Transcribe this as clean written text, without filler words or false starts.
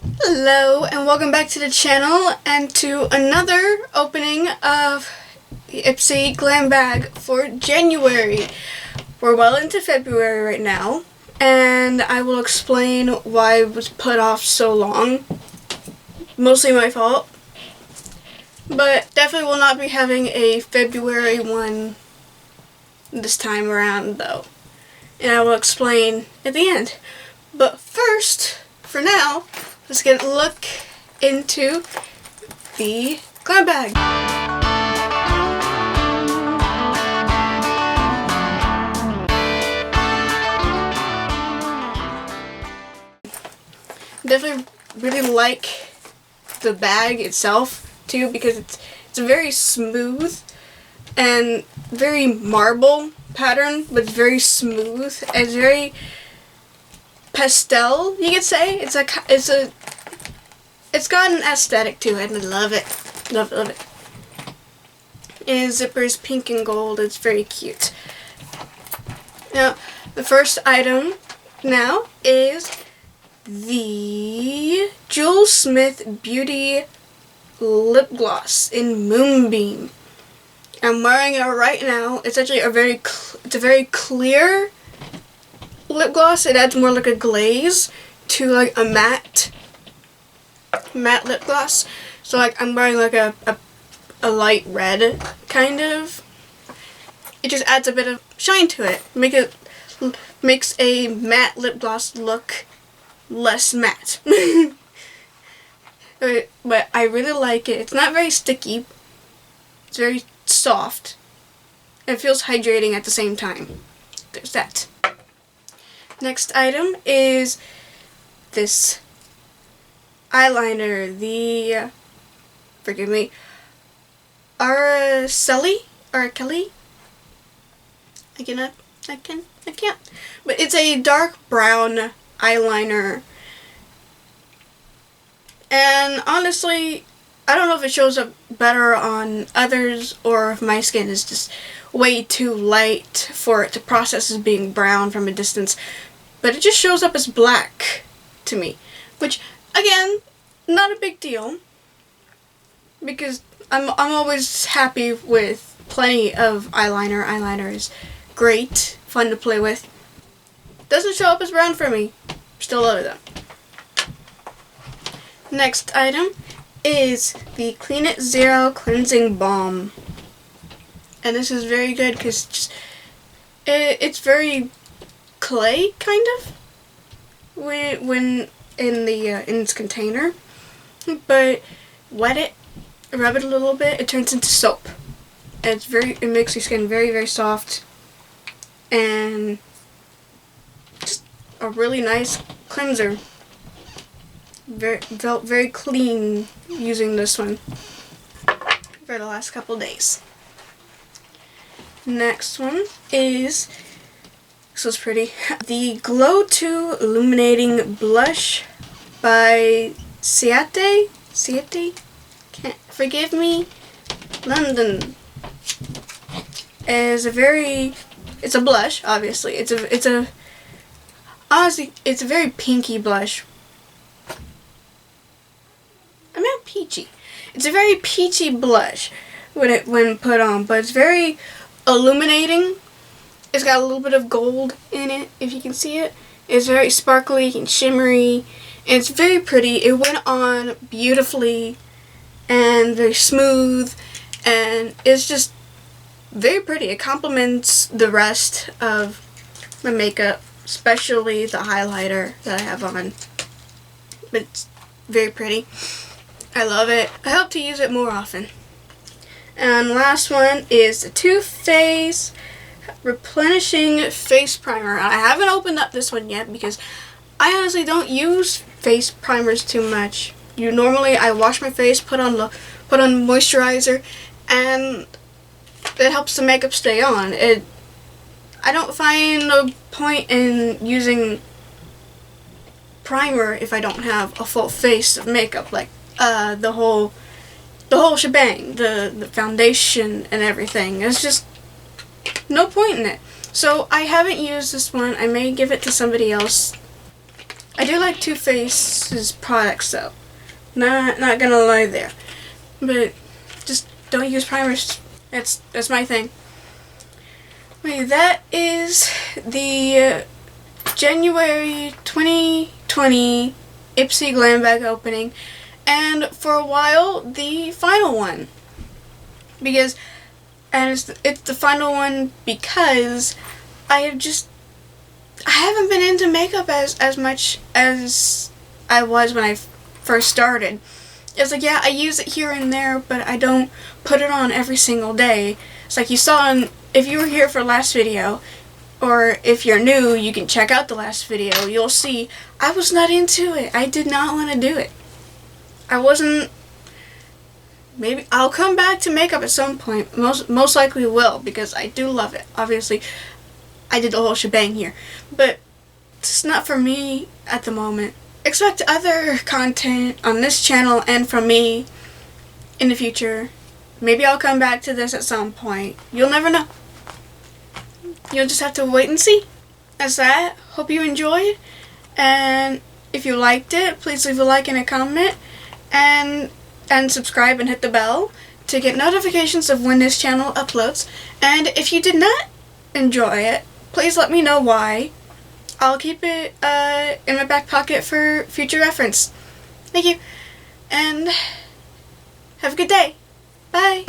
Hello and welcome back to the channel and to another opening of the Ipsy Glam bag for January. We're well into February right now and I will explain why it was put off so long. Mostly my fault. But definitely will not be having a February one this time around though. And I will explain at the end. But first, for now, let's get a look into the glam bag. Definitely really like the bag itself too because it's very smooth and very marble pattern, but it's very smooth. It's very pastel, you could say. It's got an aesthetic to it, and I love it. Love it. And zipper is pink and gold. It's very cute. Now, the first item now is the Jewel Smith Beauty lip gloss in Moonbeam. I'm wearing it right now. It's actually a very clear lip gloss. It adds more like a glaze to like a matte lip gloss. So like I'm wearing like a light red kind of. It just adds a bit of shine to it. Makes a matte lip gloss look less matte. But I really like it. It's not very sticky. It's very soft. It feels hydrating at the same time. There's that. Next item is this eyeliner, the, forgive me, Araceli? I can't. But it's a dark brown eyeliner. And honestly, I don't know if it shows up better on others or if my skin is just way too light for it to process as being brown from a distance. But it just shows up as black to me. Which, again, not a big deal. Because I'm always happy with plenty of eyeliner. Eyeliner is great, fun to play with. Doesn't show up as brown for me. Still love it though. Next item is the Clean It Zero Cleansing Balm. And this is very good because it's very clay kind of when in its container, but wet it, rub it a little bit, it turns into soap. And it makes your skin very, very soft and just a really nice cleanser. Felt very clean using this one for the last couple days. Next one is, this was pretty, the Glow 2 Illuminating Blush by Ciate? Can't forgive me. London. It's a blush, obviously. Honestly, it's a very pinky blush. Peachy. It's a very peachy blush when put on, but it's very illuminating. It's got a little bit of gold in it, if you can see it. It's very sparkly and shimmery, and it's very pretty. It went on beautifully and very smooth, and it's just very pretty. It complements the rest of my makeup, especially the highlighter that I have on. But it's very pretty. I love it. I hope to use it more often. And last one is the Too Faced Replenishing Face Primer. I haven't opened up this one yet because I honestly don't use face primers too much. Normally I wash my face, put on moisturizer, and it helps the makeup stay on. I don't find a point in using primer if I don't have a full face of makeup, like the whole shebang, the foundation and everything. There's just no point in it. So I haven't used this one. I may give it to somebody else I do like Too Faced's products though. Not gonna lie there. But just don't use primers. That's my thing. Wait, that is the January 2020 Ipsy Glam bag opening, and for a while the final one. It's the final one because I haven't been into makeup as much as I was when I first started. It's like, yeah, I use it here and there, but I don't put it on every single day. It's like you saw if you were here for last video, or if you're new, you can check out the last video. You'll see I was not into it. I did not want to do it. I wasn't. Maybe I'll come back to makeup at some point. Most likely will, because I do love it. Obviously, I did the whole shebang here, but it's not for me at the moment. Expect other content on this channel and from me in the future. Maybe I'll come back to this at some point. You'll never know. You'll just have to wait and see. That's that. Hope you enjoyed. And if you liked it, please leave a like and a comment. And subscribe and hit the bell to get notifications of when this channel uploads. And if you did not enjoy it, please let me know why. I'll keep it in my back pocket for future reference. Thank you. And have a good day. Bye.